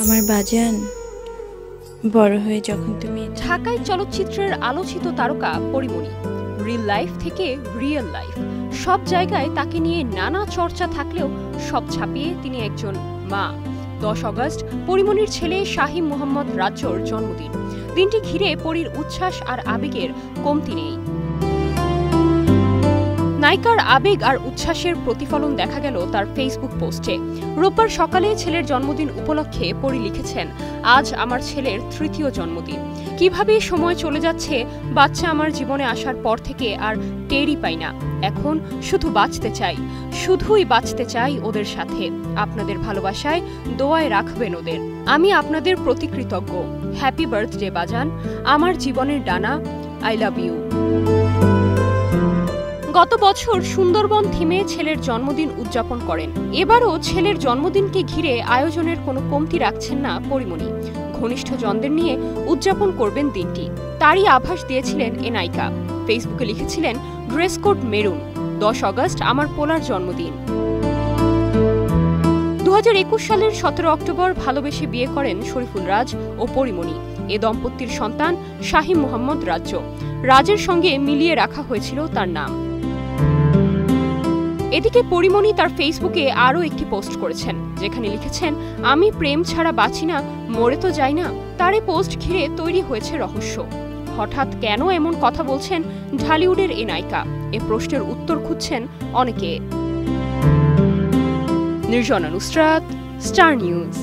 আমার বাজান বড় হয়ে যখন তুমি ঢাকায় চলচ্চিত্রের আলোচিত তারকা পরিমণি। রিল লাইফ থেকে রিয়েল লাইফ সব জায়গায় তাকে নিয়ে নানা চর্চা থাকলেও সব ছাপিয়ে তিনি একজন মা। 10 আগস্ট পরিমণির ছেলে শাহিম মোহাম্মদ রাজ্যর জন্মদিন। দিনটি ঘিরে পরীর উচ্ছ্বাস আর আবেগের কমতি নেই। নায়িকার আবেগ আর উচ্ছ্বাসের প্রতিফলন দেখা গেল তার ফেসবুক পোস্টে। রোববার সকালে ছেলের জন্মদিন উপলক্ষে পরী লিখেছেন, আজ আমার ছেলের 3য় জন্মদিন। কিভাবে সময় চলে যাচ্ছে, বাচ্চা আমার জীবনে আসার পর থেকে আর টেরই পাই না। এখন শুধু বাঁচতে চাই, শুধুই বাঁচতে চাই ওদের সাথে। আপনাদের ভালোবাসায় দোয়ায় রাখবেন ওদের। আমি আপনাদের প্রতি কৃতজ্ঞ। হ্যাপি বার্থডে বাজান, আমার জীবনের ডানা, আই লাভ ইউ। গত বছর সুন্দরবন থিমে ছেলের জন্মদিন উদযাপন করেন। এবারও ছেলের জন্মদিনকে ঘিরে আয়োজনের কোনো কমতি রাখছেন না পরিমণি। ঘনিষ্ঠ জনদের নিয়ে উদযাপন করবেন দিনটি, তারই আভাস দিয়েছিলেন এ নায়িকা। ফেসবুকে লিখেছিলেন, ড্রেস কোড মেরুন, 10 আগস্ট আমার পোলার জন্মদিন। 2021 সালের 17 অক্টোবর ভালোবেসে বিয়ে করেন শরীফুল রাজ ও পরিমণি। এ দম্পতির সন্তান শাহিম মোহাম্মদ রাজ্য। রাজের সঙ্গে মিলিয়ে রাখা হয়েছিল তার নাম। এদিকে পরিমণি তার ফেসবুকে আরও একটি পোস্ট করেছেন, যেখানে লিখেছেন, আমি প্রেম ছাড়া বাঁচি না, মরে তো যাই না। তার এই পোস্ট ঘিরে তৈরি হয়েছে রহস্য। হঠাৎ কেন এমন কথা বলছেন ঢালিউডের এই নায়িকা? এ প্রশ্নের উত্তর খুঁজছেন অনেকে। Nirjona Nusrat, star news.